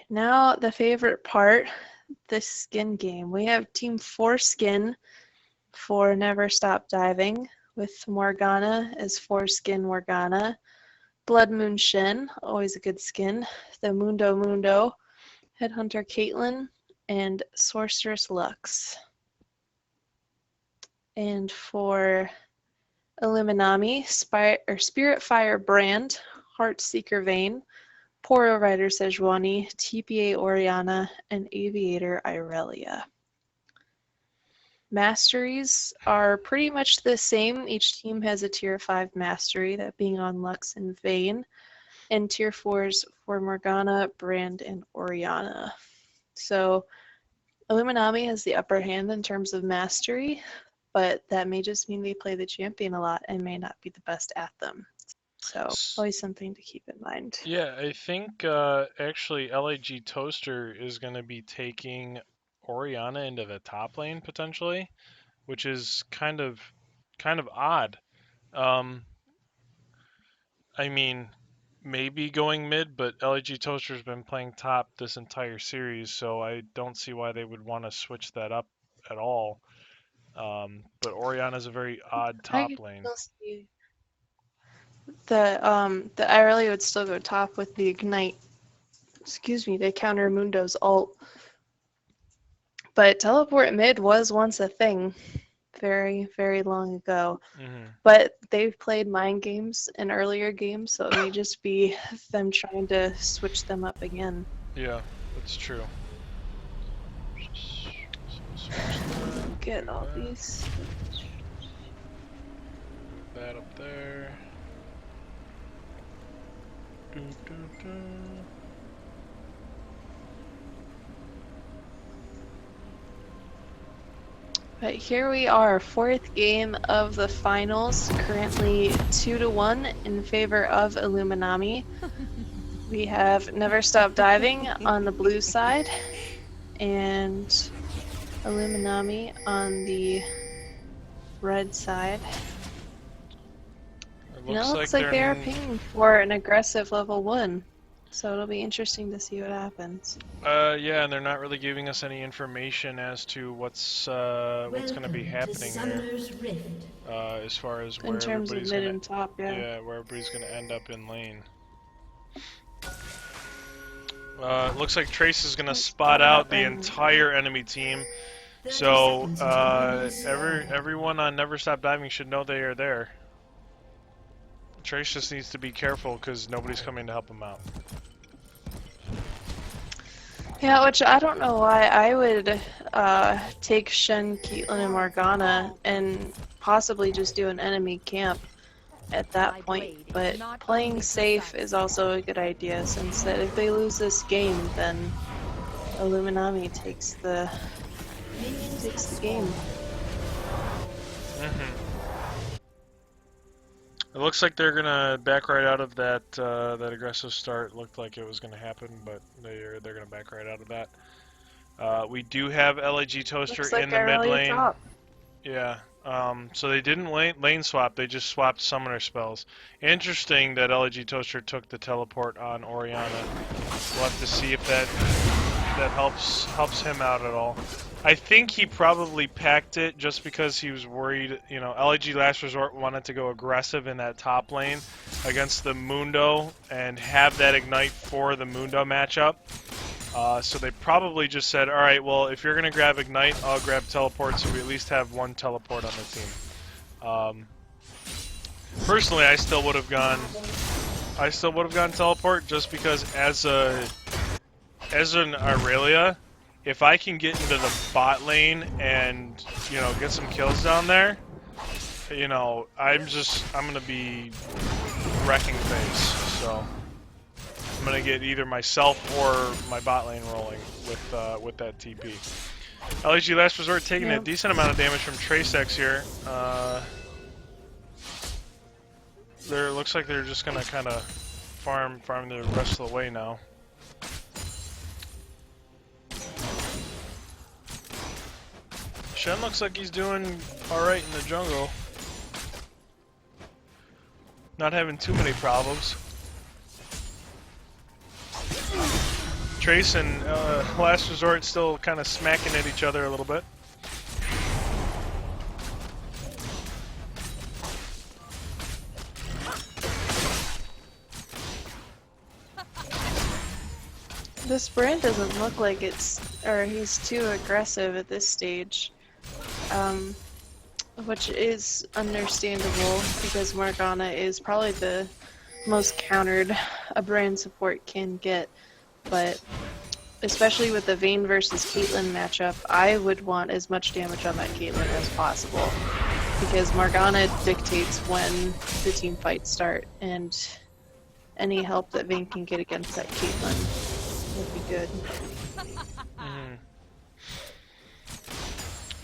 now the favorite part, the skin game. We have Team 4 Skin for Never Stop Diving, with Morgana as 4 Skin Morgana, Blood Moon Shin, always a good skin, the Mundo Mundo, Headhunter Caitlyn, and Sorceress Lux. And for Illuminami, Spirit Fire Brand, Heartseeker Vane, Poro Rider Sejuani, TPA Oriana, and Aviator Irelia. Masteries are pretty much the same. Each team has a Tier 5 mastery, that being on Lux and Vayne, and Tier 4s for Morgana, Brand, and Oriana. So Illuminami has the upper hand in terms of mastery, but that may just mean they play the champion a lot and may not be the best at them. So always something to keep in mind. Yeah, I think actually LAG Toaster is going to be taking Oriana into the top lane potentially, which is kind of odd. I mean, maybe going mid, but LAG Toaster's been playing top this entire series, so I don't see why they would want to switch that up at all. But Oriana's a very odd top lane. The Irelia would still go top with the Ignite. Excuse me, the counter Mundo's ult. But teleport mid was once a thing, very, very long ago. But they've played mind games in earlier games, so it may just be them trying to switch them up again. Yeah, that's true. Get all these. That up there. But here we are, fourth game of the finals, currently 2-1 in favor of Illuminami. We have Never Stop Diving on the blue side, and Illuminami on the red side. It looks like they are pinging for an aggressive level 1. So it'll be interesting to see what happens. Yeah, and they're not really giving us any information as to what's going to be happening there. As far as where everybody's mid and top, yeah, where everybody's going to end up in lane. It looks like Trace is going to spot out the entire enemy team. So everyone on Never Stop Diving should know they are there. Trace just needs to be careful because nobody's coming to help him out. Yeah, which I don't know why I would take Shen, Caitlyn, and Morgana and possibly just do an enemy camp at that point. But playing safe is also a good idea, since that if they lose this game, then Illuminami takes the game. It looks like they're gonna back right out of that that aggressive start. Looked like it was gonna happen, but they're gonna back right out of that. We do have LAG Toaster in the mid lane. Top. Yeah. So they didn't lane swap. They just swapped summoner spells. Interesting that LAG Toaster took the teleport on Oriana. We'll have to see if that helps him out at all. I think he probably packed it just because he was worried. You know, LAG Last Resort wanted to go aggressive in that top lane against the Mundo and have that ignite for the Mundo matchup. So they probably just said, all right, well, if you're going to grab ignite, I'll grab teleport, so we at least have one teleport on the team. Personally, I still would have gone teleport just because as an Irelia, if I can get into the bot lane and, you know, get some kills down there, you know, I'm gonna be wrecking face. So I'm gonna get either myself or my bot lane rolling with that TP. LAG Last Resort taking a decent amount of damage from Trace X here. Looks like they're just gonna kind of farm the rest of the way now. Shen looks like he's doing alright in the jungle. Not having too many problems. Trace and Last Resort still kind of smacking at each other a little bit. This brand doesn't look like he's too aggressive at this stage. Which is understandable because Morgana is probably the most countered a brand support can get, but especially with the Vayne versus Caitlyn matchup, I would want as much damage on that Caitlyn as possible because Morgana dictates when the team fights start, and any help that Vayne can get against that Caitlyn would be good.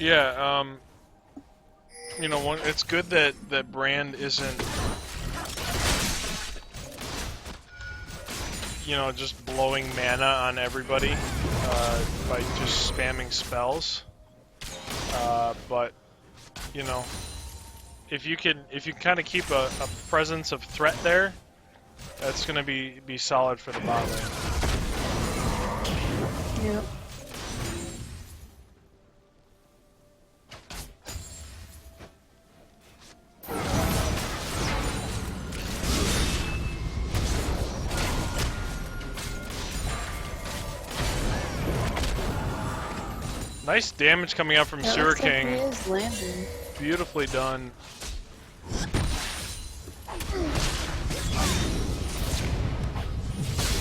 Yeah, you know, it's good that Brand isn't, you know, just blowing mana on everybody by just spamming spells. But you know, if you kind of keep a presence of threat there, that's gonna be solid for the bot lane. Yep. Nice damage coming out from Sewer King. He is landing. Beautifully done.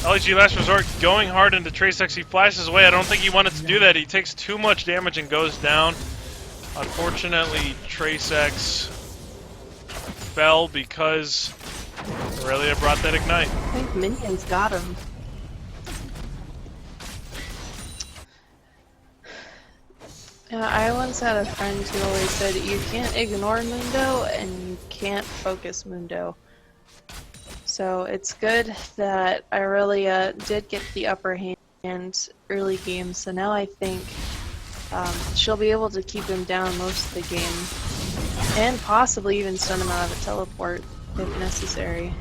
LG Last Resort going hard into Trace X. He flashes away. I don't think he wanted to do that. He takes too much damage and goes down. Unfortunately, Trace X fell because Aurelia brought that Ignite. I think minions got him. Yeah, I once had a friend who always said, you can't ignore Mundo and you can't focus Mundo. So it's good that Aurelia did get the upper hand early game, so now I think she'll be able to keep him down most of the game. And possibly even stun him out of a teleport if necessary.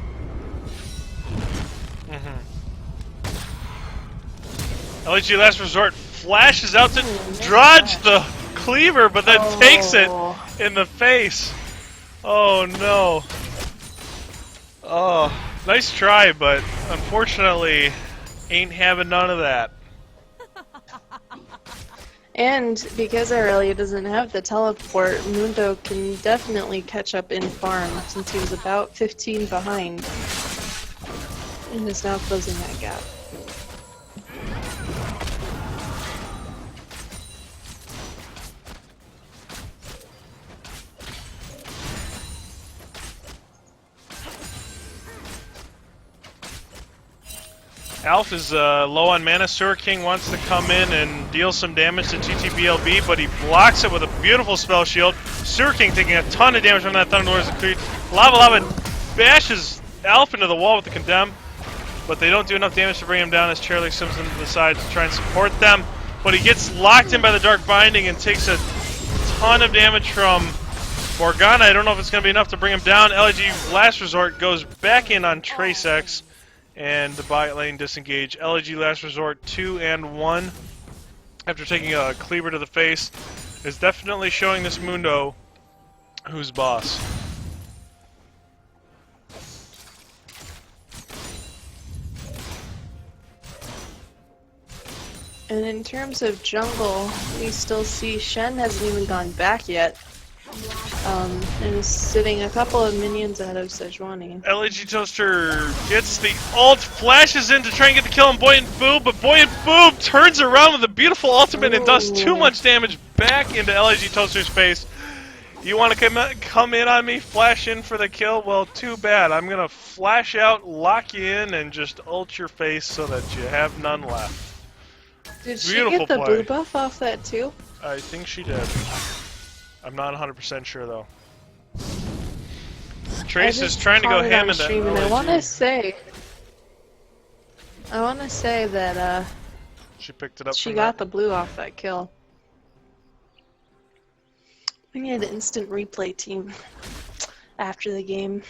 LG Last Resort flashes out to dodge the cleaver, but then takes it in the face. Oh no. Oh, nice try, but unfortunately ain't having none of that. And because Aurelia doesn't have the teleport, Mundo can definitely catch up in farm since he was about 15 behind and is now closing that gap. Alf is low on mana. Sewer King wants to come in and deal some damage to TTBLB, but he blocks it with a beautiful spell shield. Sewer King taking a ton of damage from that Thunder Lord's Decree. Lava bashes Alf into the wall with the Condemn, but they don't do enough damage to bring him down as Chairlight swims into the side to try and support them. But he gets locked in by the Dark Binding and takes a ton of damage from Morgana. I don't know if it's going to be enough to bring him down. LG Last Resort goes back in on Trace X. And the bot lane disengage. LG Last Resort 2 and 1 after taking a cleaver to the face is definitely showing this Mundo who's boss. And in terms of jungle, we still see Shen hasn't even gone back yet. And is sitting a couple of minions ahead of Sejuani. LG Toaster gets the ult, flashes in to try and get the kill on Buoyant Boob, but Buoyant Boob turns around with a beautiful ultimate and does too much damage back into LG Toaster's face. You want to come in on me, flash in for the kill? Well, too bad. I'm going to flash out, lock you in, and just ult your face so that you have none left. Did she get the blue buff off that too? I think she did. I'm not 100% sure though. Trace is trying to go ham in that. And I want to say that she picked it up. She got the blue off that kill. We need an instant replay team after the game.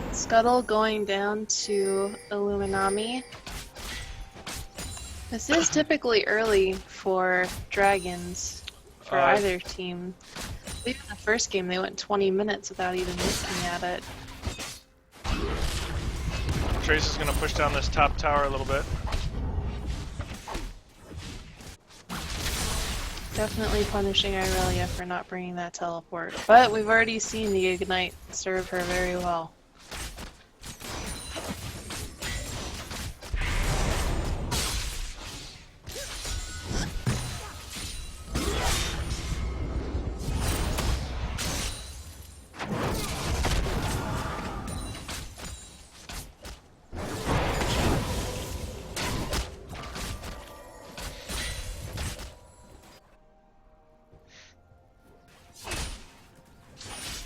Let's Scuttle going down to Illuminami. This is typically early for dragons for either team. I believe in the first game they went 20 minutes without even looking at it. Trace is going to push down this top tower a little bit. Definitely punishing Irelia for not bringing that teleport, but we've already seen the Ignite serve her very well.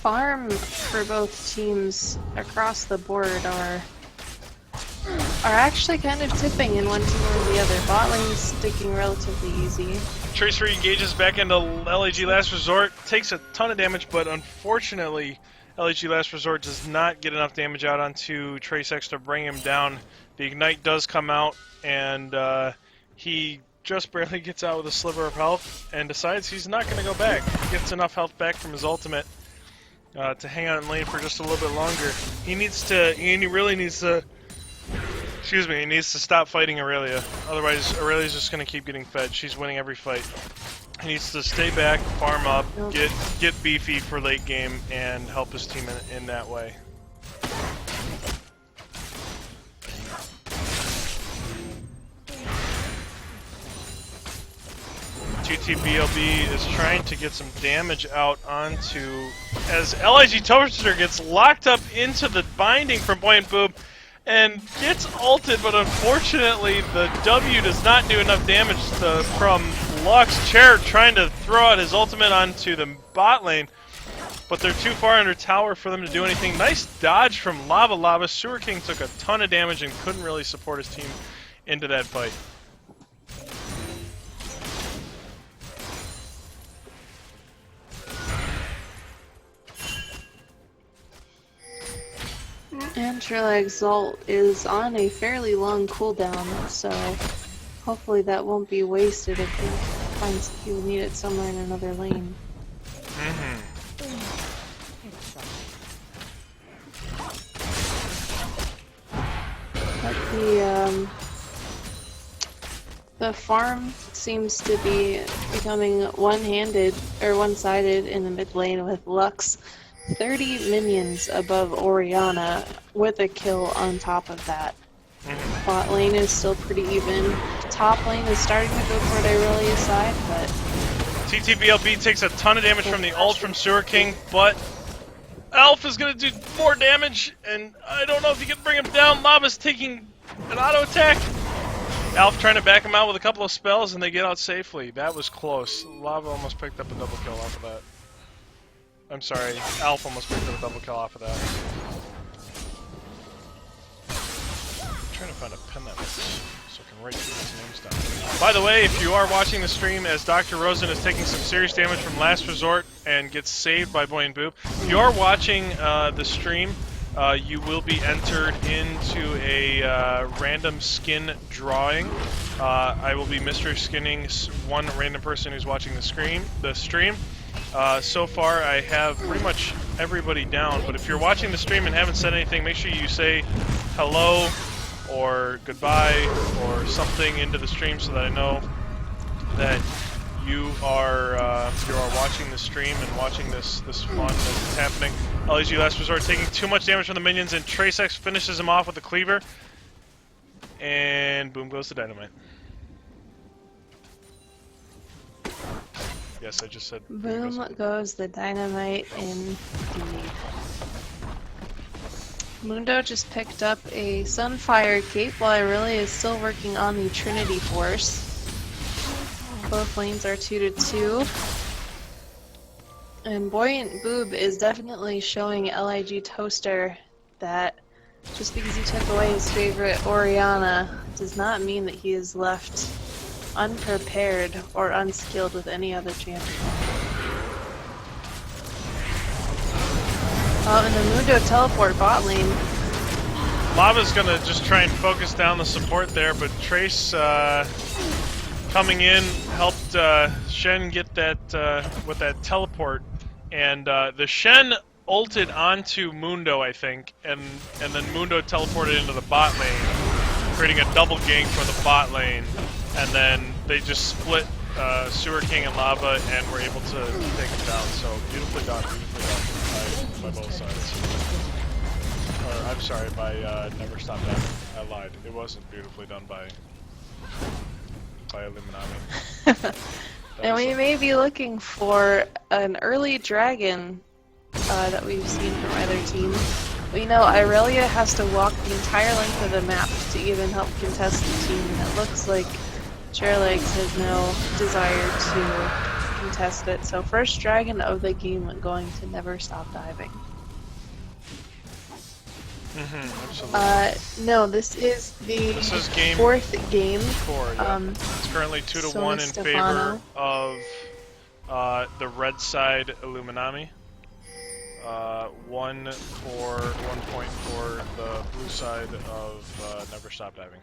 Farm for both teams across the board are actually kind of tipping in one team or the other. Bot lane's sticking relatively easy. Trace re-engages back into LAG Last Resort, takes a ton of damage, but unfortunately LAG Last Resort does not get enough damage out onto Trace X to bring him down. The Ignite does come out, and he just barely gets out with a sliver of health and decides he's not going to go back. He gets enough health back from his ultimate to hang out in lane for just a little bit longer. He really needs to, he needs to stop fighting Aurelia. Otherwise, Aurelia's just going to keep getting fed. She's winning every fight. He needs to stay back, farm up, get beefy for late game, and help his team in that way. TTBLB is trying to get some damage out onto, as LIG Toaster gets locked up into the binding from Buoyant Boob and gets ulted, but unfortunately the W does not do enough damage from Lux. Chair trying to throw out his ultimate onto the bot lane, but they're too far under tower for them to do anything. Nice dodge from Lava Lava. Sewer King took a ton of damage and couldn't really support his team into that fight. And Trilla Exalt is on a fairly long cooldown, so hopefully that won't be wasted if he finds he'll need it somewhere in another lane. But the farm seems to be becoming one-handed or one-sided in the mid lane with Lux 30 minions above Orianna with a kill on top of that. Bot lane is still pretty even. Top lane is starting to go toward Aurelia's side, but TTBLB takes a ton of damage from the ult from Sewer King, but Alf is going to do more damage, and I don't know if he can bring him down. Lava's taking an auto attack. Alf trying to back him out with a couple of spells, and they get out safely. That was close. Lava almost picked up a double kill off of that. I'm sorry, Alf almost picked up a double kill off of that. I'm trying to find a pen that works so I can write his names down. By the way, if you are watching the stream as Dr. Rosen is taking some serious damage from Last Resort and gets saved by Buoyant Boob, if you are watching the stream, you will be entered into a random skin drawing. I will be mystery skinning one random person who's watching the stream. So far, I have pretty much everybody down, but if you're watching the stream and haven't said anything, make sure you say hello or goodbye or something into the stream so that I know that you are watching the stream and watching this fun as it's happening. LAG Last Resort taking too much damage from the minions, and Trace X finishes him off with a cleaver, and boom goes the dynamite. Yes, I just said. Boom goes the dynamite indeed. Mundo just picked up a Sunfire cape while Aurelia is still working on the Trinity Force. Both lanes are 2-2. And Buoyant Boob is definitely showing LIG Toaster that just because he took away his favorite Orianna does not mean that he is left unprepared or unskilled with any other champion. Oh, and the Mundo teleport bot lane Lava's gonna just try and focus down the support there, but Trace coming in helped Shen get that with that teleport, and the Shen ulted onto Mundo, I think, and then Mundo teleported into the bot lane, creating a double gank for the bot lane, and then they just split Sewer King and Lava and were able to take him down. So beautifully done by both sides. Or I'm sorry, by Never Stop Diving. I lied. It wasn't beautifully done by Illuminami. And we may be looking for an early dragon that we've seen from other teams. We know Irelia has to walk the entire length of the map to even help contest the team, and it looks like Chairlegs has no desire to contest it. So first dragon of the game going to Never Stop Diving. Absolutely. No, this is the game fourth game. 4, yeah. It's currently 2-1 in favor of the red side Illuminami. 1 point for the blue side of Never Stop Diving.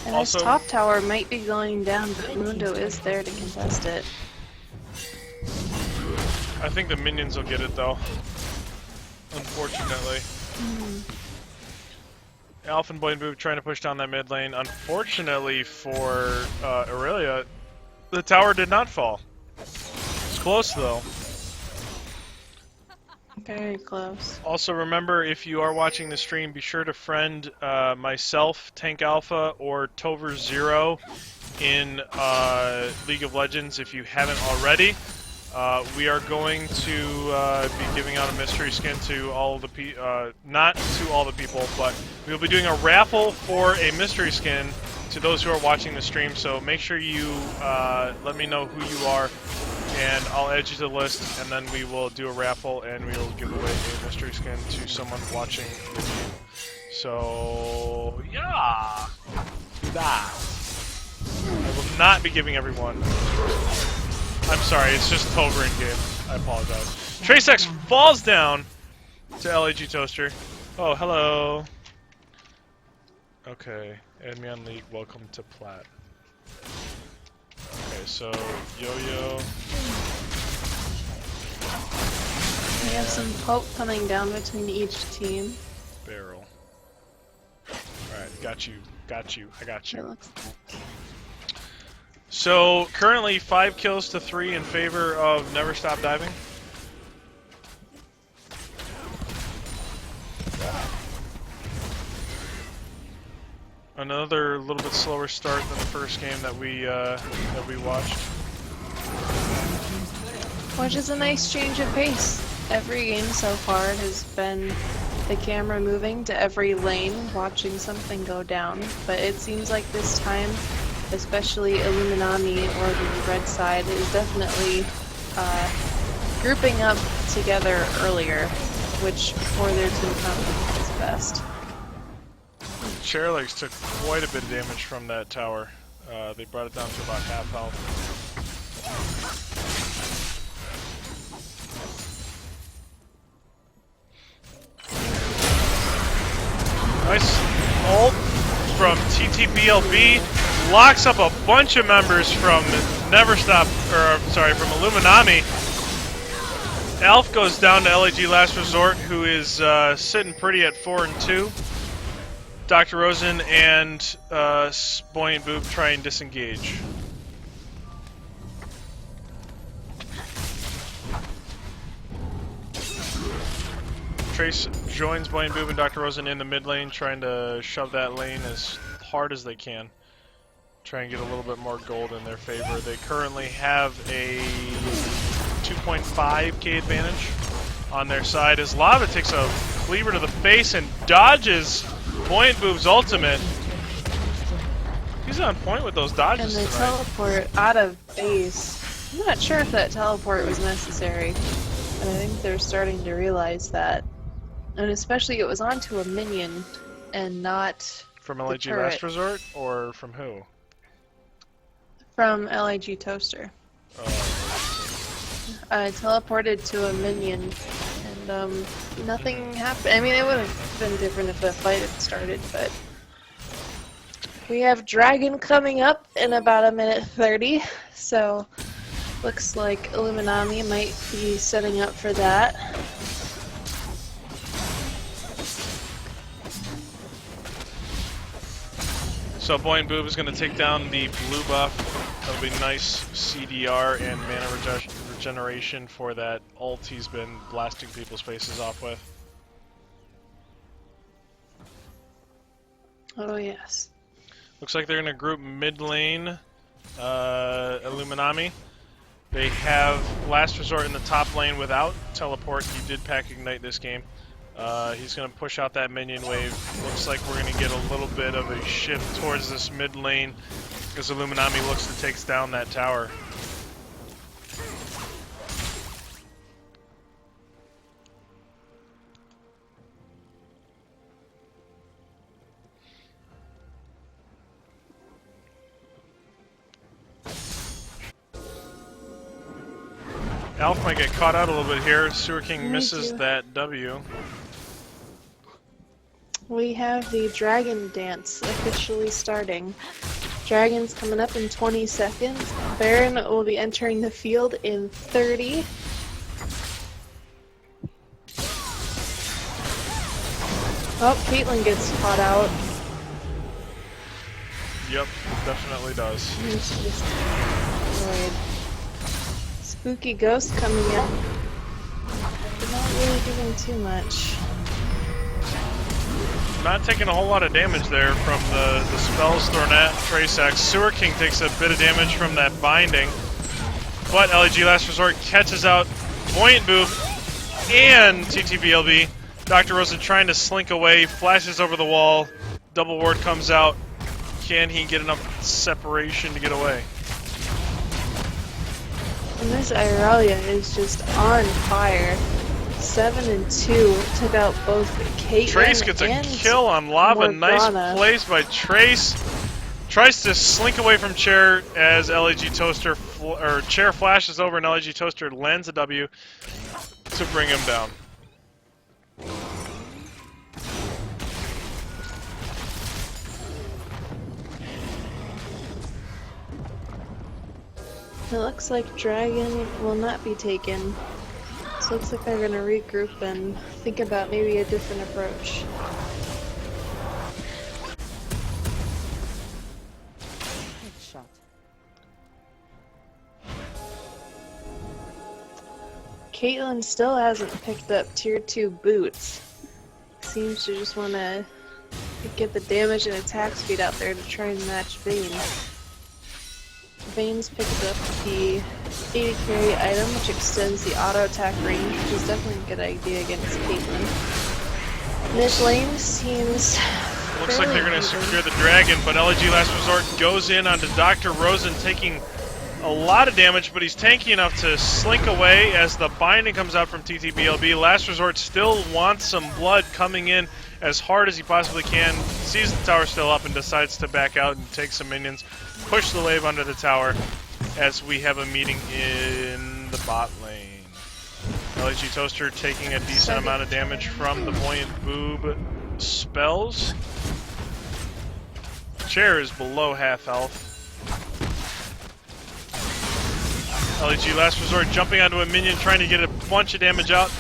And also, this top tower might be going down, but Mundo is there to contest it. I think the minions will get it though, unfortunately. Alpha and Boy and Boob trying to push down that mid lane. Unfortunately for Aurelia, the tower did not fall. It's close though. Very close. Also remember, if you are watching the stream, be sure to friend myself, Tank Alpha, or Tover Zero in League of Legends if you haven't already. We are going to be giving out a mystery skin to all the not to all the people, but we will be doing a raffle for a mystery skin to those who are watching the stream. So make sure you let me know who you are, and I'll add you to the list, and then we will do a raffle and we will give away a mystery skin to someone watching the game. So yeah, do that. I will not be giving everyone. I'm sorry, it's just Tover in game. I apologize. Trace X falls down to LAG Toaster. Oh, hello. Okay, add me on League. Welcome to Plat. Okay, so Yo-Yo. We have some poke coming down between each team. Barrel. Alright, got you. I got you. It looks like. So, currently 5 kills to 3 in favor of Never Stop Diving. Another little bit slower start than the first game that we watched. Which is a nice change of pace. Every game so far has been the camera moving to every lane, watching something go down. But it seems like this time, especially Illuminami or the red side, is definitely grouping up together earlier, which for their team comp is best. Chairlegs took quite a bit of damage from that tower. They brought it down to about half health. Nice ult from TTBLB. Locks up a bunch of members from Never Stop, or sorry, from Illuminami. Alf goes down to LAG Last Resort, who is sitting pretty at 4-2. Dr. Rosen and Boy and Boob try and disengage. Trace joins Boy and Boob and Dr. Rosen in the mid lane, trying to shove that lane as hard as they can. Try and get a little bit more gold in their favor. They currently have a 2.5k advantage on their side as Lava takes a cleaver to the face and dodges Boy and Boob's ultimate. He's on point with those dodges And they tonight. teleport out of base. I'm not sure if that teleport was necessary, but I think they're starting to realize that. And especially it was onto a minion and not From the LAG turret. Last Resort, or from who? From LAG Toaster. I teleported to a minion, and nothing happened. I mean, it would have been different if the fight had started, but we have Dragon coming up in about 1:30, so looks like Illuminami might be setting up for that. So Boy and Boob is going to take down the blue buff. That'll be nice CDR and mana regeneration for that ult he's been blasting people's faces off with. Oh yes. Looks like they're in a group mid lane, Illuminami. They have Last Resort in the top lane without teleport. He did pack Ignite this game. He's going to push out that minion wave. Looks like we're going to get a little bit of a shift towards this mid lane as Illuminami looks to take down that tower. Alf might get caught out a little bit here. Sewer King misses that W. We have the Dragon Dance officially starting. Dragon's coming up in 20 seconds. Baron will be entering the field in 30. Oh, Caitlyn gets caught out. Yep, definitely does. She's just destroyed. Spooky Ghost coming in. But not really doing too much. Not taking a whole lot of damage there from the spells thrown at Trace X. Sewer King takes a bit of damage from that binding. But LEG Last Resort catches out Buoyant Boob and TTBLB. Dr. Rosen trying to slink away, flashes over the wall. Double ward comes out. Can he get enough separation to get away? And this Irelia is just on fire. 7 and 2 took out both Caitlyn Trace gets a kill on Lava. Morgana. Nice plays by Trace. Tries to slink away from Chair as LAG Toaster, or Chair flashes over and LAG Toaster lands a W to bring him down. It looks like Dragon will not be taken. So it looks like they're going to regroup and think about maybe a different approach. Headshot. Caitlyn still hasn't picked up tier 2 boots. Seems to just want to get the damage and attack speed out there to try and match Vayne. Vayne's picked up the 80 carry item, which extends the auto attack range, which is definitely a good idea against Caitlyn. Mid lane seems. Looks like they're going to secure the dragon, but LG Last Resort goes in onto Dr. Rosen, taking a lot of damage, but he's tanky enough to slink away as the binding comes out from TTBLB. Last Resort still wants some blood coming in as hard as he possibly can, sees the tower still up and decides to back out and take some minions, push the wave under the tower as we have a meeting in the bot lane. LG Toaster taking a decent amount of damage from the Buoyant Boob spells. Chair is below half health. LG Last Resort jumping onto a minion, trying to get a bunch of damage out,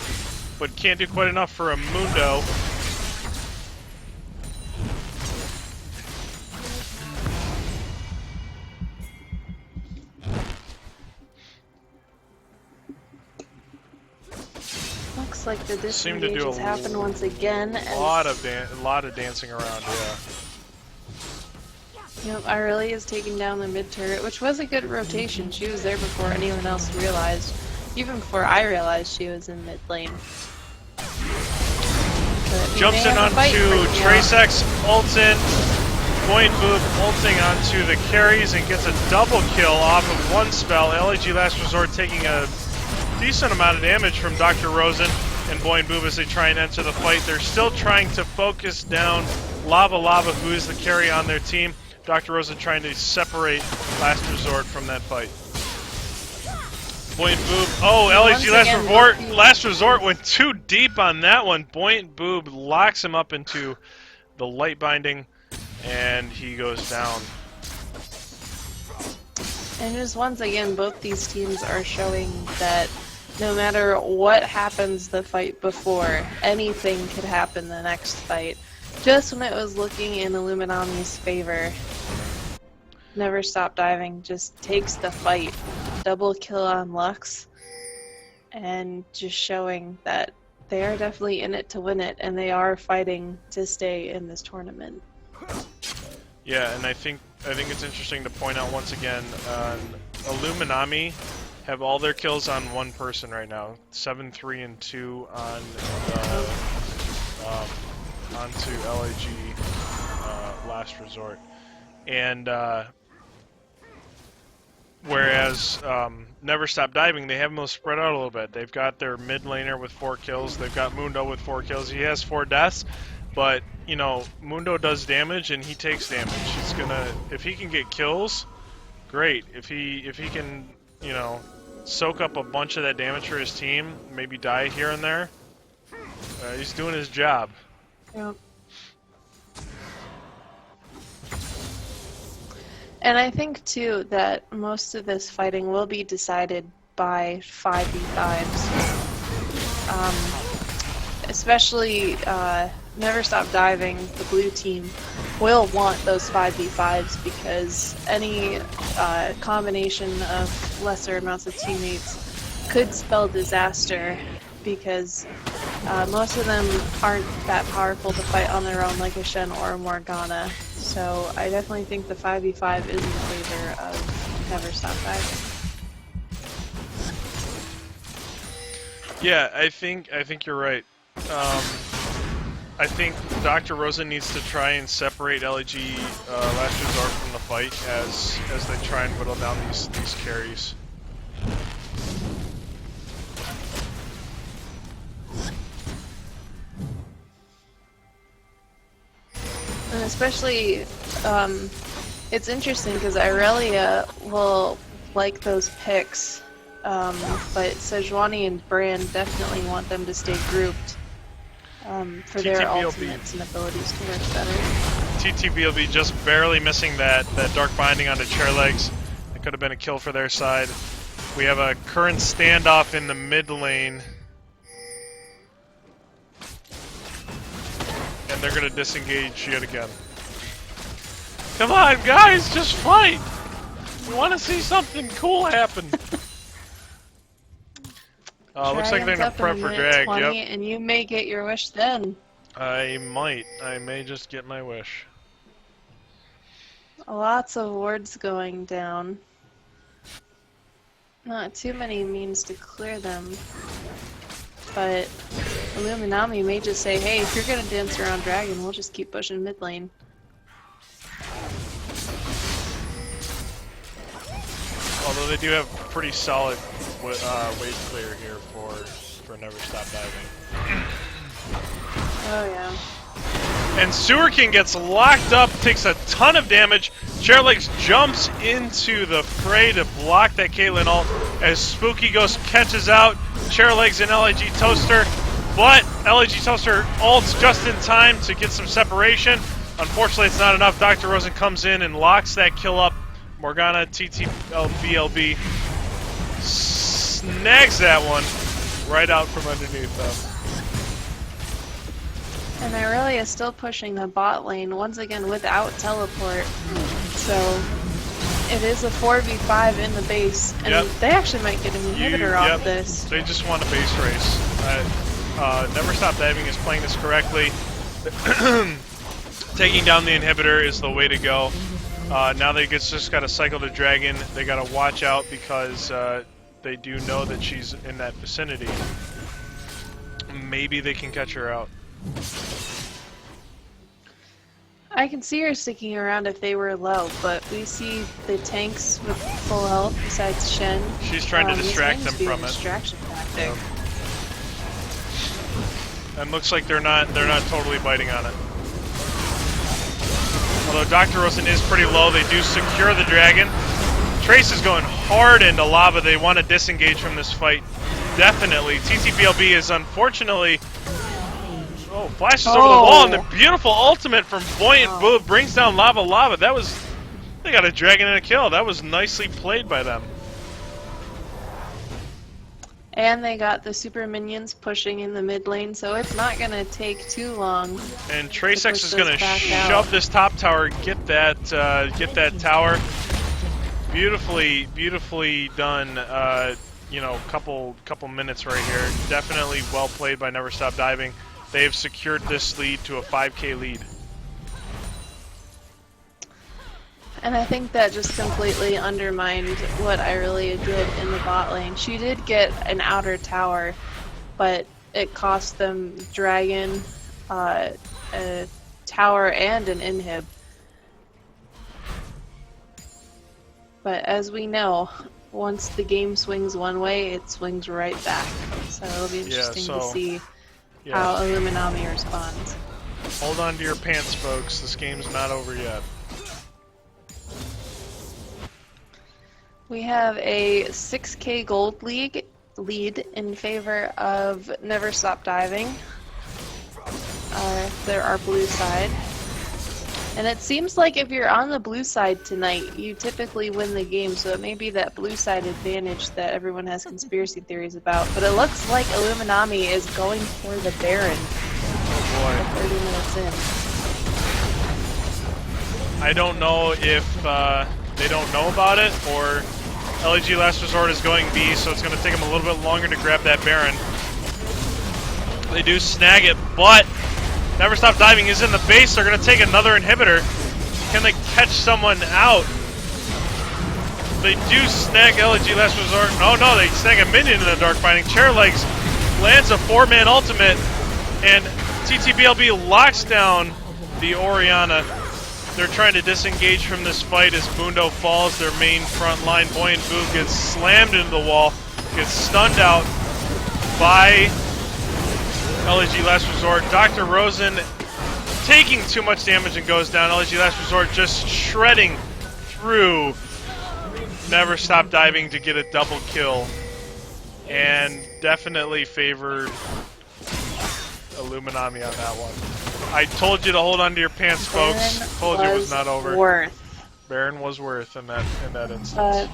but can't do quite enough for a Mundo. Looks like the Seem to do disengages happen once again. A lot of dancing around, yeah. Yep, Irelia is taking down the mid turret, which was a good rotation. She was there before anyone else realized. Even before I realized she was in mid lane. Jumps in onto Trace X, ults in. Buoyant Boob ulting onto the carries and gets a double kill off of one spell. LAG Last Resort taking a decent amount of damage from Dr. Rosen and Buoyant Boob as they try and enter the fight. They're still trying to focus down Lava, who is the carry on their team. Dr. Rosen trying to separate Last Resort from that fight. Buoyant Boob. Oh, Once LAG last again, resort. both Last resort went too deep on that one. Buoyant Boob locks him up into the light binding, and he goes down. And just once again, both these teams are showing that no matter what happens the fight before, anything could happen the next fight. Just when it was looking in Illuminami's favor, Never Stop Diving just takes the fight. Double kill on Lux, and just showing that they are definitely in it to win it, and they are fighting to stay in this tournament. Yeah, and I think it's interesting to point out once again, Illuminami have all their kills on one person right now. 7, 3, and 2 on onto LAG last resort, and whereas Never Stop Diving, they have them spread out a little bit. They've got their mid laner with 4 kills. They've got Mundo with 4 kills. He has 4 deaths. But, you know, Mundo does damage and he takes damage. He's gonna, if he can get kills, great. If he can, you know, soak up a bunch of that damage for his team, maybe die here and there, he's doing his job. Yep. And I think too that most of this fighting will be decided by 5v5s. Especially Never Stop Diving, the blue team, will want those 5v5s because any combination of lesser amounts of teammates could spell disaster, because most of them aren't that powerful to fight on their own like a Shen or a Morgana. So I definitely think the 5v5 is in favor of Never Stop Diving. Yeah, I think you're right. I think Dr. Rosa needs to try and separate LAG last resort from the fight as they try and whittle down these carries. And especially, it's interesting because Irelia will like those picks, but Sejuani and Brand definitely want them to stay grouped for their TTBLB. ultimates and abilities to work better. TTBLB just barely missing that Dark Binding onto chair legs. It could have been a kill for their side. We have a current standoff in the mid lane. And they're going to disengage yet again. Come on, guys, just fight! We want to see something cool happen. Looks like they're going to prep for drag, 20, yep. And you may get your wish then. I might. I may just get my wish. Lots of wards going down. Not too many means to clear them. But Illuminami may just say, hey, if you're going to dance around Dragon, we'll just keep pushing mid lane. Although they do have pretty solid wave clear here for Never Stop Diving. Oh yeah. And Sewer King gets locked up, takes a ton of damage. Chairlegs jumps into the fray to block that Caitlyn ult as Spooky Ghost catches out Chairlegs and LAG Toaster. But LAG Toaster ults just in time to get some separation. Unfortunately, it's not enough. Dr. Rosen comes in and locks that kill up. Morgana, TTBLB snags that one right out from underneath them. And Irelia is still pushing the bot lane, once again without teleport. So it is a 4v5 in the base, and Yep. they actually might get an inhibitor off this. They just want a base race. Never Stop Diving is playing this correctly. Taking down the inhibitor is the way to go. Now they just got to cycle the dragon. They got to watch out because they do know that she's in that vicinity. Maybe they can catch her out. I can see her sticking around if they were low, but we see the tanks with full health besides Shen. She's trying to distract them from it. Distraction tactic. And looks like they're not totally biting on it. Although Dr. Rosen is pretty low, they do secure the dragon. Trace is going hard into lava. They want to disengage from this fight. Definitely. TTBLB is unfortunately... Oh, flashes over the wall, and the beautiful ultimate from Buoyant Boo brings down Lava Lava. That was... They got a dragon and a kill. That was nicely played by them. And they got the super minions pushing in the mid lane, so it's not going to take too long. And Tracex is going to shove this top tower, get that tower. Beautifully done. You know, couple minutes right here. Definitely well played by Never Stop Diving. They have secured this lead to a 5K lead. And I think that just completely undermined what Irelia did in the bot lane. She did get an outer tower, but it cost them dragon, a tower, and an inhib. But as we know, once the game swings one way, it swings right back. So it'll be interesting to see how Illuminami responds. Hold on to your pants, folks. This game's not over yet. We have a 6K gold lead in favor of Never Stop Diving. They're our blue side. And it seems like if you're on the blue side tonight, you typically win the game, so it may be that blue side advantage that everyone has conspiracy theories about. But it looks like Illuminami is going for the Baron. Oh boy. 30 minutes in. I don't know if they don't know about it, or LEG Last Resort is going B, so it's going to take them a little bit longer to grab that Baron. They do snag it, but Never Stop Diving is in the base. They're going to take another inhibitor. Can they catch someone out? They do snag LG Last Resort. Oh no, they snag a minion in the Dark Binding. Chairlegs lands a 4-man ultimate, and TTBLB locks down the Orianna. They're trying to disengage from this fight as Mundo falls. Their main front line, Buoyant Boo, gets slammed into the wall, gets stunned out by LG Last Resort. Dr. Rosen taking too much damage and goes down. LG Last Resort just shredding through Never Stop Diving to get a double kill, and definitely favored Illuminami on that one. I told you to hold on to your pants, folks. Told you it was not over. Baron was worth in that instance.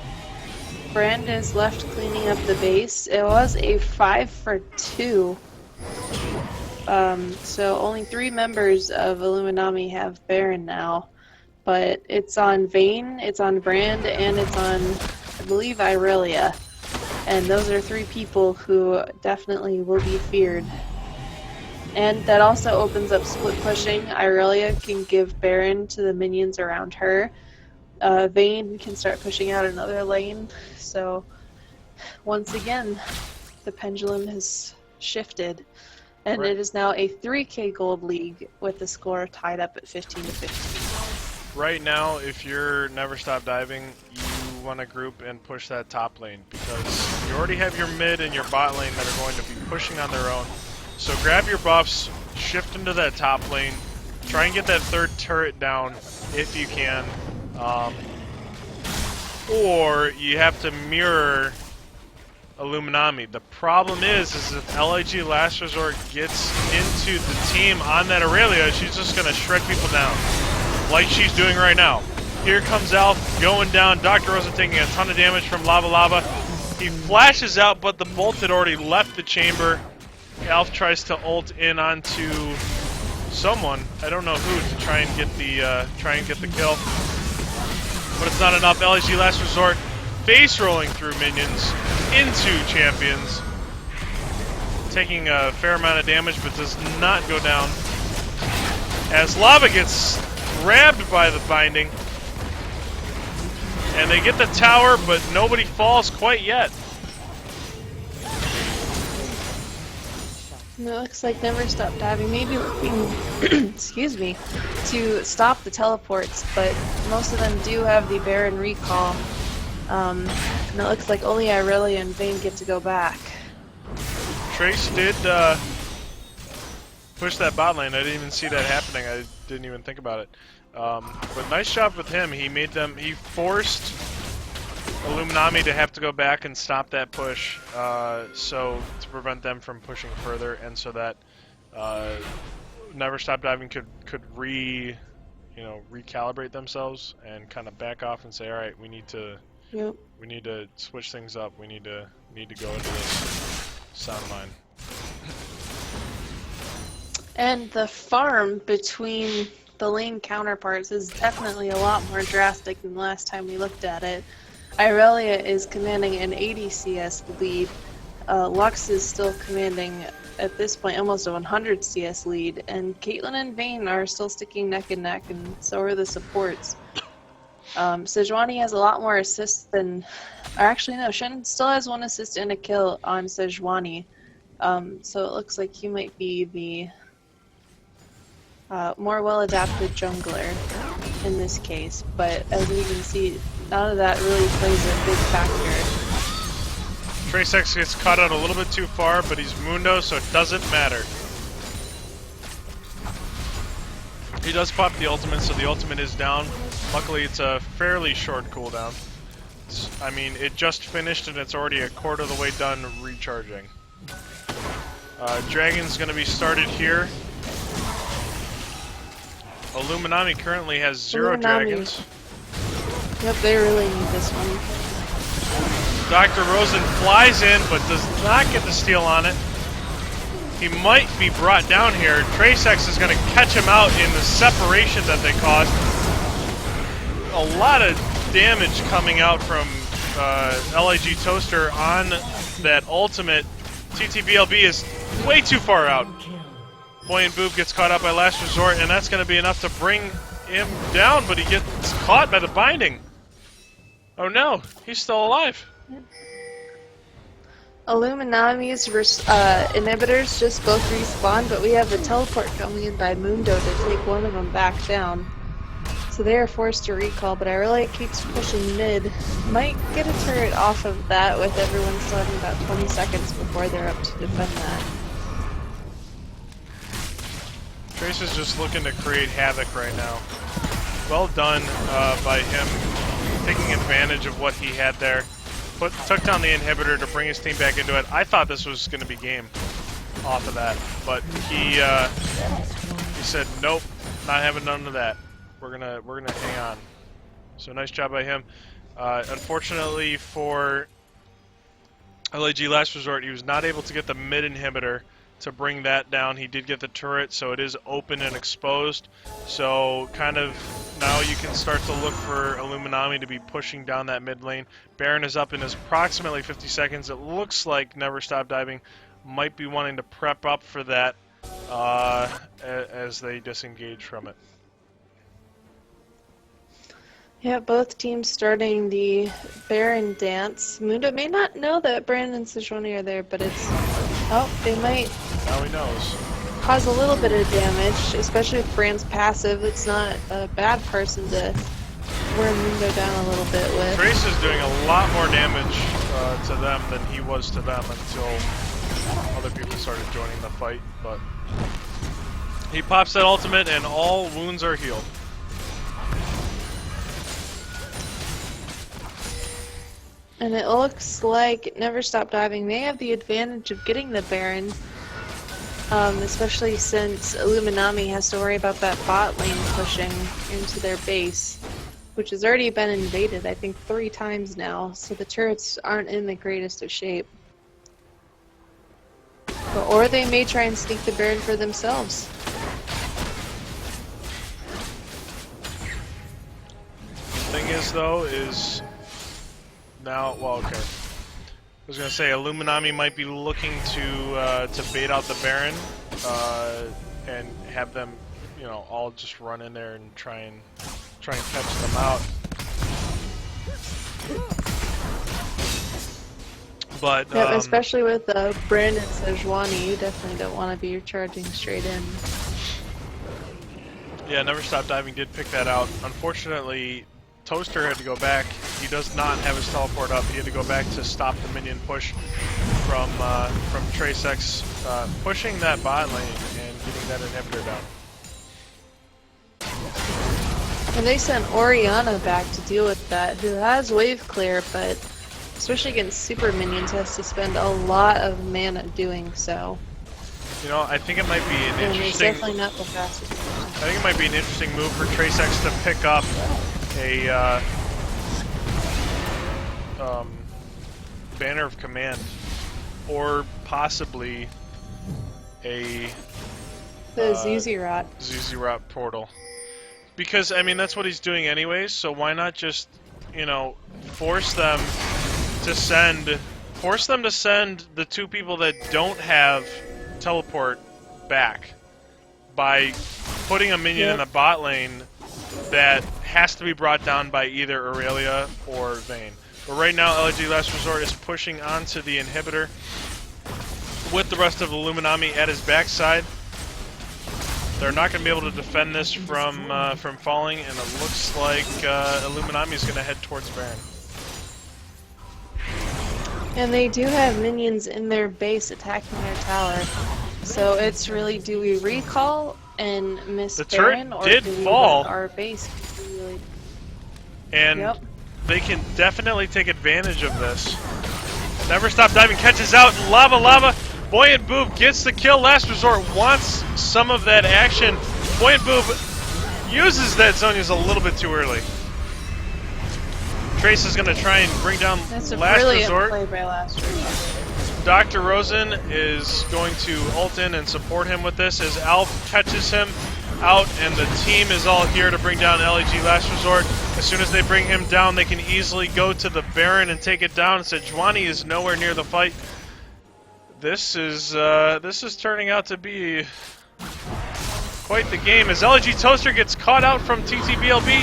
Brand is left cleaning up the base. It was a 5 for 2. So only 3 members of Illuminami have Baron now. But it's on Vayne, it's on Brand, and it's on, I believe, Irelia. And those are 3 people who definitely will be feared. And that also opens up split pushing. Irelia can give Baron to the minions around her. Vayne can start pushing out another lane. So once again, the pendulum has shifted. And it is now a 3K gold league with the score tied up at 15-15. Right now, if you're Never Stop Diving, you want to group and push that top lane, because you already have your mid and your bot lane that are going to be pushing on their own. So grab your buffs, shift into that top lane, try and get that 3rd turret down if you can, or you have to mirror Illuminami. The problem is if LIG Last Resort gets into the team on that Aurelia, she's just going to shred people down, like she's doing right now. Here comes Alf going down, Dr. Rosa taking a ton of damage from Lava Lava. He flashes out, but the bolt had already left the chamber. Alf tries to ult in onto someone, I don't know who, to try and get the kill, but it's not enough. LG Last Resort face rolling through minions into champions, taking a fair amount of damage, but does not go down as Lava gets grabbed by the binding, and they get the tower, but nobody falls quite yet. And it looks like Never Stop Diving may be looking, excuse me, to stop the teleports, but most of them do have the Baron recall. And it looks like only Irelia and Vayne get to go back. Trace did push that bot lane. I didn't even see that happening. I didn't even think about it. But nice job with him. He made them. He forced Illuminami to have to go back and stop that push, so to prevent them from pushing further, and so that Never Stop Diving could recalibrate themselves and kind of back off and say, all right, we need to switch things up. We need to go into this sound mine. And the farm between the lane counterparts is definitely a lot more drastic than the last time we looked at it. Irelia is commanding an 80 CS lead. Lux is still commanding, at this point, almost a 100 CS lead. And Caitlyn and Vayne are still sticking neck and neck, and so are the supports. Sejuani has a lot more assists than... Or actually, no, Shen still has 1 assist and a kill on Sejuani. So it looks like he might be the more well-adapted jungler in this case, but as you can see, none of that really plays a big factor. TraceX gets caught out a little bit too far, but he's Mundo, so it doesn't matter. He does pop the ultimate, so the ultimate is down. Luckily, it's a fairly short cooldown. I mean, it just finished and it's already a quarter of the way done recharging. Dragon's going to be started here. Illuminami currently has 0 dragons. Yep, they really need this one. Dr. Rosen flies in, but does not get the steal on it. He might be brought down here. TraceX is going to catch him out in the separation that they caused. A lot of damage coming out from LIG Toaster on that ultimate. TTBLB is way too far out. Boy and Boob gets caught up by Last Resort, and that's going to be enough to bring him down, but he gets caught by the binding. Oh no, he's still alive. Illuminami's inhibitors just both respawn, but we have a teleport coming in by Mundo to take one of them back down. So they are forced to recall, but Irelia keeps pushing mid. Might get a turret off of that with everyone still having about 20 seconds before they're up to defend that. Trace is just looking to create havoc right now. Well done by him taking advantage of what he had there. Took down the inhibitor to bring his team back into it. I thought this was going to be game off of that, but he said nope, not having none of that. We're gonna hang on. So nice job by him. Unfortunately for LAG Last Resort, he was not able to get the mid inhibitor to bring that down. He did get the turret, so it is open and exposed. So kind of now you can start to look for Illuminami to be pushing down that mid lane. Baron is up in approximately 50 seconds. It looks like Never Stop Diving might be wanting to prep up for that as they disengage from it. Yeah, both teams starting the Baron dance. Mundo may not know that Brand and Sejuani are there, but it's... Oh, they might... Now he knows. Cause a little bit of damage, especially if Brand's passive. It's not a bad person to wear Mundo down a little bit with. Trace is doing a lot more damage to them than he was to them until other people started joining the fight, but he pops that ultimate and all wounds are healed. And it looks like Never Stop Diving may have the advantage of getting the Baron, especially since Illuminami has to worry about that bot lane pushing into their base, which has already been invaded, I think, 3 times now, so the turrets aren't in the greatest of shape. Or they may try and sneak the Baron for themselves. Thing is, though, is... Now, well, okay. I was gonna say Illuminami might be looking to bait out the Baron, and have them, you know, all just run in there and try and catch them out. But yep, especially with Brand and Sejuani, you definitely don't want to be charging straight in. Yeah, Never Stop Diving did pick that out. Unfortunately, Toaster had to go back. He does not have his teleport up. He had to go back to stop the minion push from TraceX pushing that bot lane and getting that inhibitor down. And they sent Oriana back to deal with that, who has wave clear, but especially against super minions has to spend a lot of mana doing so. You know, I think it might be an And it's interesting. definitely not the fastest. I think it might be an interesting move for Trace X to pick up a Banner of Command, or possibly a The Zuzirot. Zuzirot portal. Because, I mean, that's what he's doing anyways, so why not just, you know, force them to send the two people that don't have teleport back by putting a minion in the bot lane that has to be brought down by either Aurelia or Vayne. But right now, LG Last Resort is pushing onto the inhibitor with the rest of Illuminami at his backside. They're not going to be able to defend this from falling, and it looks like Illuminami is going to head towards Baron. And they do have minions in their base attacking their tower. So it's really, do we recall and miss The turret Baron, or did do we fall. let our base continue? And they can definitely take advantage of this. Never Stop Diving catches out. Lava Lava. Buoyant Boob gets the kill. Last Resort wants some of that action. Buoyant Boob uses that Zonia's a little bit too early. Trace is going to try and bring down That's a Last brilliant Resort. play by Last Resort. Dr. Rosen is going to ult in and support him with this as Alf catches him out, and the team is all here to bring down LEG Last Resort. As soon as they bring him down, they can easily go to the Baron and take it down. Sejuani is nowhere near the fight. This is turning out to be quite the game as LG Toaster gets caught out from TTBLB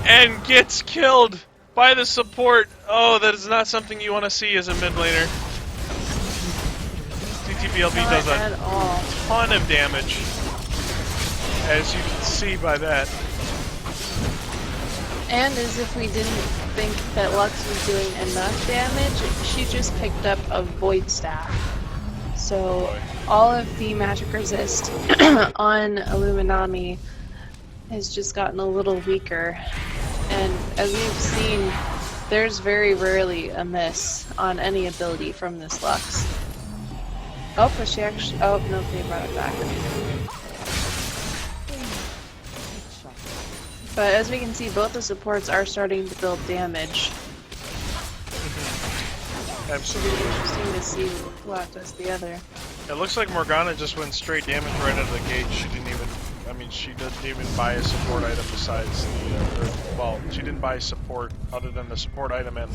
and gets killed by the support. Oh, that is not something you want to see as a mid laner. TTBLB does a ton of damage, as you can see by that. And as if we didn't think that Lux was doing enough damage, she just picked up a Void Staff. So all of the magic resist on Illuminami has just gotten a little weaker. And as we've seen, there's very rarely a miss on any ability from this Lux. Oh, but she actually... Oh, no, they brought it back. But as we can see, both the supports are starting to build damage. Absolutely. It'll be interesting to see who outdoes the other. It looks like Morgana just went straight damage right out of the gate. She didn't even... I mean, she didn't even buy a support item besides the... well, she didn't buy support other than the support item and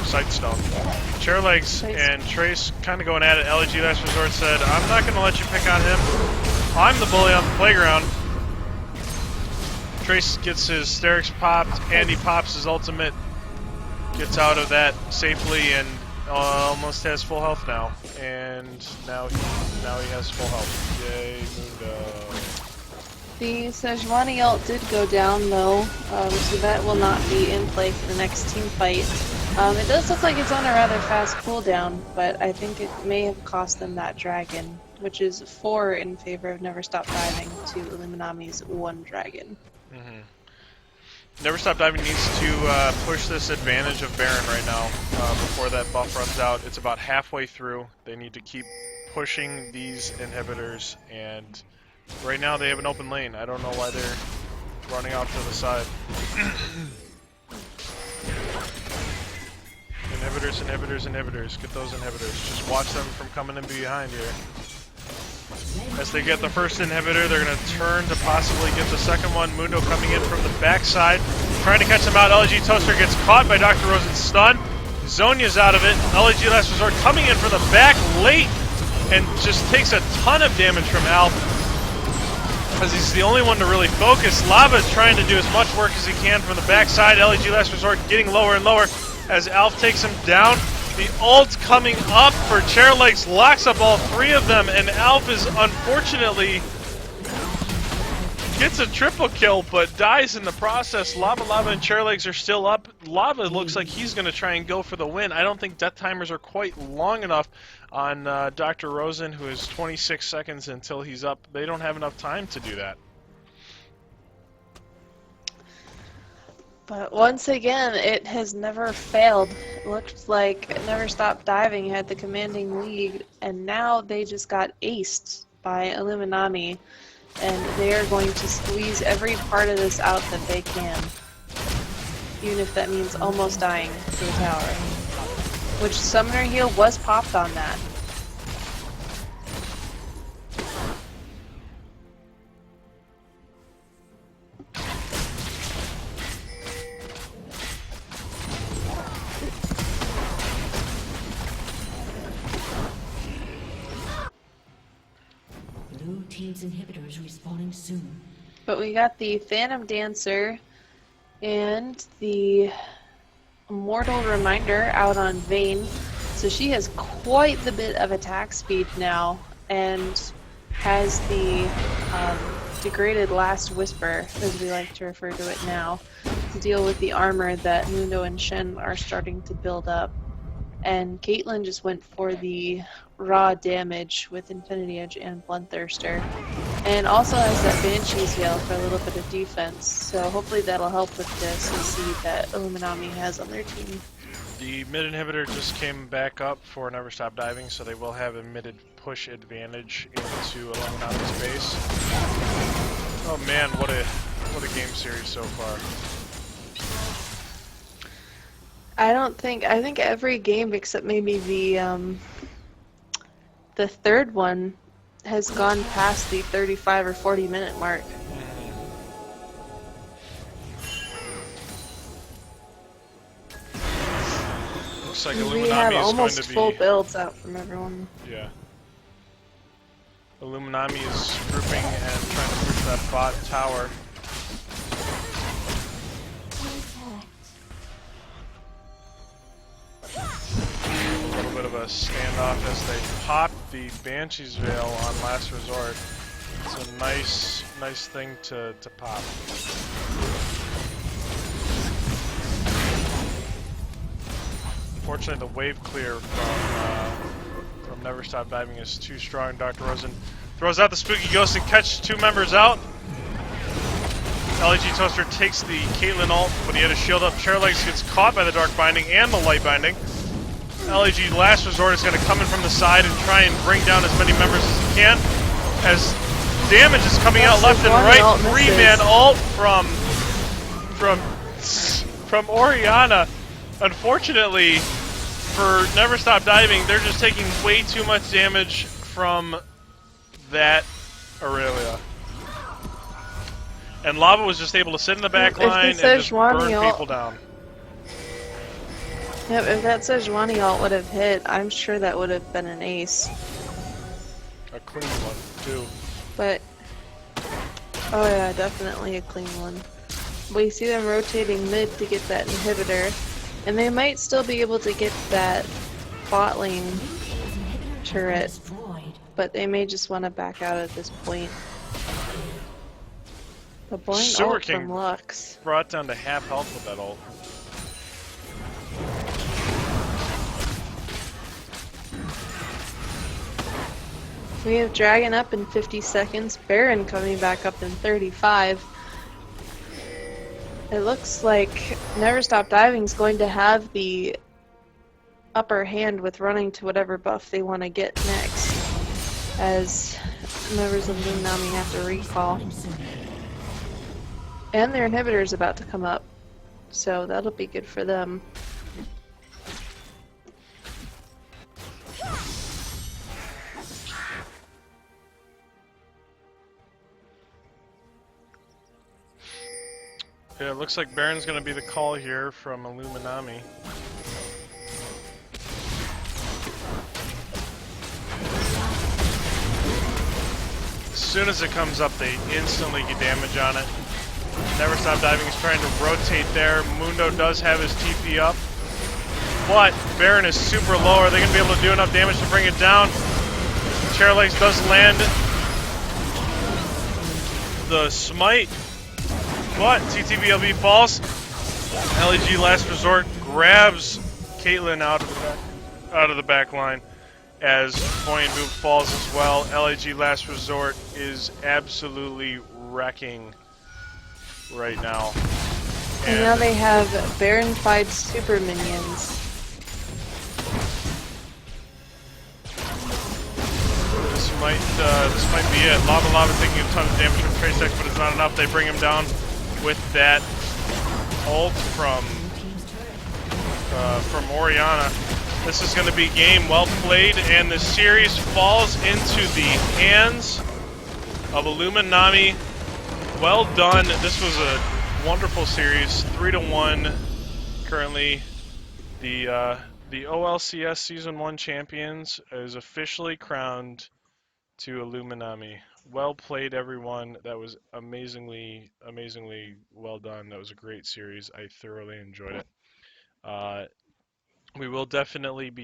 Sightstone. Chairlegs and Trace kind of going at it. LG Last Resort said, I'm not going to let you pick on him. I'm the bully on the playground. Trace gets his Sterix popped. Andy pops his ultimate. Gets out of that safely and almost has full health now. And now he has full health. Yay, Mundo. The Sejuani ult did go down though, so that will not be in play for the next team fight. It does look like it's on a rather fast cooldown, but I think it may have cost them that dragon, which is 4 in favor of Never Stop Diving to Illuminami's 1 dragon. Never Stop Diving needs to push this advantage of Baron right now before that buff runs out. It's about halfway through. They need to keep pushing these inhibitors, and right now they have an open lane. I don't know why they're running off to the side. Inhibitors, inhibitors, inhibitors. Get those inhibitors. Just watch them from coming in behind here. As they get the first inhibitor, they're going to turn to possibly get the second one. Mundo coming in from the backside, trying to catch him out. LG Toaster gets caught by Dr. Rosen's stun. Zonia's out of it. LG Last Resort coming in from the back late and just takes a ton of damage from Alp, because he's the only one to really focus. Lava is trying to do as much work as he can from the backside. LG Last Resort getting lower and lower as Alf takes him down. The ult coming up for Chairlegs locks up all 3 of them, and Alf is unfortunately gets a triple kill, but dies in the process. Lava and Chairlegs are still up. Lava looks like he's going to try and go for the win. I don't think death timers are quite long enough on Dr. Rosen, who is 26 seconds until he's up. They don't have enough time to do that. But once again, it has never failed. It looked like it Never Stop Diving had the commanding lead, and now they just got aced by Illuminami, and they are going to squeeze every part of this out that they can. Even if that means almost dying to the tower. Which Summoner Heal was popped on that. Blue team's inhibitor is respawning soon. But we got the Phantom Dancer and the Immortal Reminder out on Vayne. So she has quite the bit of attack speed now and has the degraded Last Whisper, as we like to refer to it now, to deal with the armor that Mundo and Shen are starting to build up. And Caitlyn just went for the raw damage with Infinity Edge and Bloodthirster. And also has that Banshee's Yell for a little bit of defense. So hopefully that'll help with this and see that Illuminami has on their team. The mid inhibitor just came back up for Never Stop Diving, so they will have a mid push advantage into Illuminami's base. Oh man, what a game series so far. I think every game except maybe the third one has gone past the 35 or 40 minute mark. Looks like We Illuminami have is going almost to be full builds out from everyone. yeah. Illuminami is grouping and trying to push that bot tower. A little bit of a standoff as they pop the Banshee's Veil on Last Resort. It's a nice thing to pop. Unfortunately, the wave clear from Never Stop Diving is too strong. Dr. Rosen throws out the Spooky Ghost and catches two members out. LAG Toaster takes the Caitlyn ult, but he had a shield up. Chairlegs gets caught by the Dark Binding and the Light Binding. LAG Last Resort is going to come in from the side and try and bring down as many members as he can. As damage is coming out left and right. Three-man ult from Oriana. Unfortunately, for Never Stop Diving, they're just taking way too much damage from that Aurelia. And Lava was just able to sit in the back line and just burn people down. Yep, if that Sejuani ult would have hit, I'm sure that would have been an ace. A clean one, too. But, oh yeah, definitely a clean one. We see them rotating mid to get that inhibitor, and they might still be able to get that bot lane turret, but they may just want to back out at this point. The blind Sewer ult King from Lux. brought down to half health with that ult. We have Dragon up in 50 seconds, Baron coming back up in 35. It looks like Never Stop Diving is going to have the upper hand with running to whatever buff they want to get next, as members of Illuminami have to recall. And their inhibitor is about to come up, so that'll be good for them. Yeah, it looks like Baron's going to be the call here from Illuminami. As soon as it comes up, they instantly get damage on it. Never Stop Diving is trying to rotate there. Mundo does have his TP up, but Baron is super low. Are they going to be able to do enough damage to bring it down? Chairlegs does land the smite, but TTBLB falls. LEG Last Resort grabs Caitlyn out of the back line as Point Move falls as well. LEG Last Resort is absolutely wrecking right now. And now they have Baron-fied super minions. This might be it. Lava taking a ton of damage from Trace X, but it's not enough. They bring him down with that ult from Orianna. This is going to be game well played, and the series falls into the hands of Illuminami. Well done. This was a wonderful series. 3-1. Currently, the OLCS Season 1 champions is officially crowned to Illuminami. Well played, everyone. That was amazingly well done. That was a great series. I thoroughly enjoyed it. We will definitely be